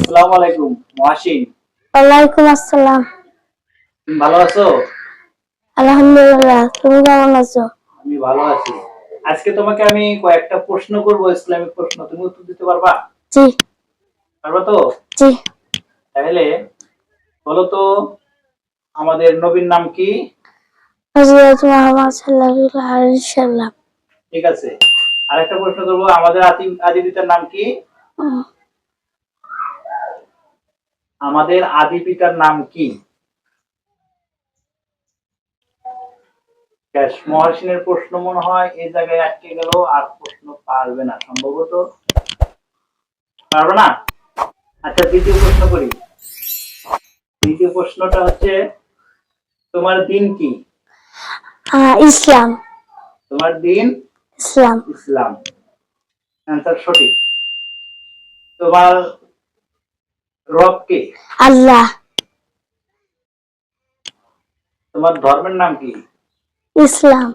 আসসালামু আলাইকুম মহাশিন। ওয়ালাইকুম আসসালাম। তুমি ভালো আছো? আলহামদুলিল্লাহ, তুমি কেমন আছো? আমি ভালো আছি। আজকে তোমাকে আমি কয়েকটা প্রশ্ন করব, ইসলামিক প্রশ্ন। তুমি উত্তর দিতে পারবা? জি। পারবা তো? জি। তাহলে বলো তো, আমাদের নবীর নাম কি? হযরত মুহাম্মদ সাল্লাল্লাহু আলাইহি সাল্লাম। ঠিক আছে। আরেকটা প্রশ্ন করব, আমাদের আদি পিতার নাম কি? আমাদের আদি পিতার নাম কি? মহাশিনের প্রশ্ন মনে হয় এই জায়গায় আটকে গেল, আর প্রশ্ন পারবে না সম্ভবত। পারবে না? আচ্ছা, দ্বিতীয় প্রশ্ন করি। দ্বিতীয় প্রশ্নটা হচ্ছে, তোমার দিন কি? ইসলাম। তোমার দিন ইসলাম। ইসলাম। অ্যান্সার সঠিক। তোমার রব কে? আল্লাহ। তোমার ধর্মের নাম কি? ইসলাম।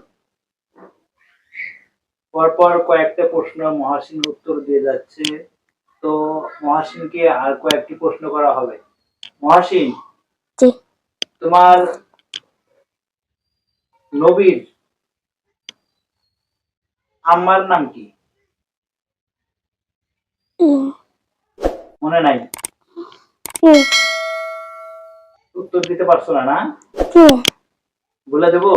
পরপর কয়েকটা প্রশ্ন মহাসিন উত্তর দিয়ে যাচ্ছে, তো মহাসিনকে আর কয়েকটি প্রশ্ন করা হবে। মহাসিন, জি। তোমার নবীর আম্মার নাম কি? মনে নাই? উত্তর দিতে পারছো না? না, বলে দেবো।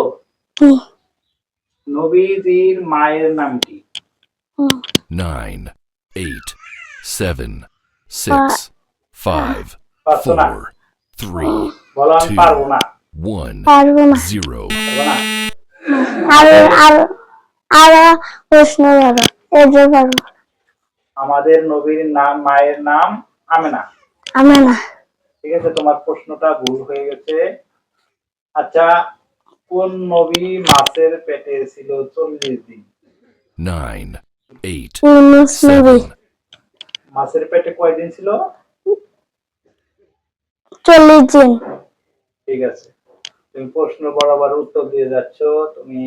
নবীজির মায়ের নাম কি? 9, 8, 7, 6, 5, পারছো না? 4, 3, বলো আমি 2, পারবো না। 1, পারবো না। 0. পারবো না? আর প্রশ্ন করো, এটা পারবো। আমাদের নবীর নাম, মায়ের নাম আমেনা। আমেনা। ঠিক আছে, তোমার প্রশ্নটা ভুল হয়ে গেছে। আচ্ছা, কোন নবী মাছের পেটে ছিল 40 দিন? 9, 8, ইউনূস নবী। 7, মাছের পেটে কয়দিন ছিল? 40 দিন। ঠিক আছে, তুমি প্রশ্ন বরাবর উত্তর দিয়ে যাচ্ছ। তুমি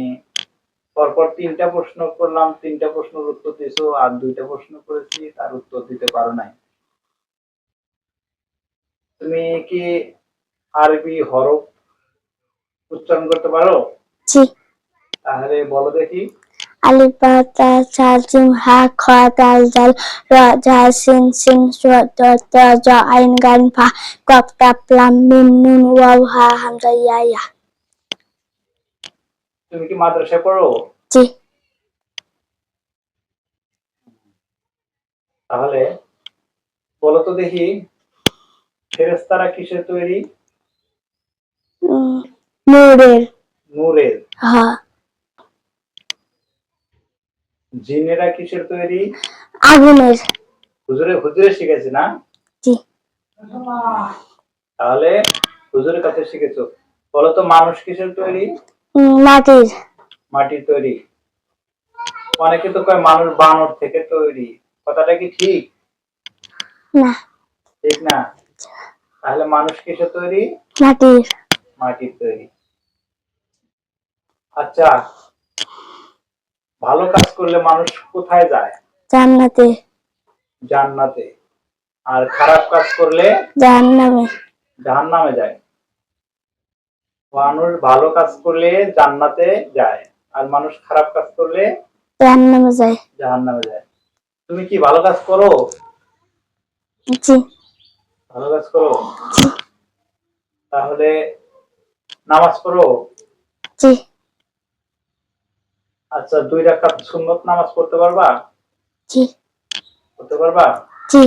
পরপর 3টা প্রশ্ন করলাম, 3টা প্রশ্নের উত্তর দিয়েছো, আর 2টা প্রশ্ন করেছি তার উত্তর দিতে পারো নাই। তুমি কি আরবি হরফ উচ্চারণ করতে পারো? জি। তাহলে বলো দেখি। আলিফ বা তা সা জিম হা খ দাল জাল র জা সিন সিন ত ত জ আইন গান ফা কফ কাফ লাম মিম নুন ওয়াও হা হামজা ইয়া ইয়া। তুমি কি মাদ্রাসায় পড়ো? জি। তাহলে বলো তো দেখি, ফেরেশতারা কিসের তৈরি? নূরের। নূরের। হ্যাঁ। জিনেরা কিসের তৈরি? আগুনের। হুজুরে শিখেছে না? জি। তাহলে হুজুরের কাছে শিখেছো। বলো তো, মানুষ কিসের তৈরি? মাটির। মাটির তৈরি। অনেকে তো কয় মানুষ বানর থেকে তৈরি, কথাটা কি ঠিক? না। ঠিক না। তাহলে মানুষ কিসের তৈরি? মাটির। মাটির তৈরি। আচ্ছা, ভালো কাজ করলে মানুষ কোথায় যায়? জান্নাতে। জান্নাতে। আর খারাপ কাজ করলে? জাহান্নামে। জাহান্নামে যায়। মানুষ ভালো কাজ করলে জান্নাতে যায়, আর মানুষ খারাপ কাজ করলে জাহান্নামে যায়। জাহান্নামে যায়। তুমি কি ভালো কাজ করো? জি। ভালো কাজ করো। তাহলে নামাজ পড়ো? জি। আচ্ছা, 2 রাকাত সুন্নত নামাজ পড়তে পারবা? জি। পড়তে পারবা? জি।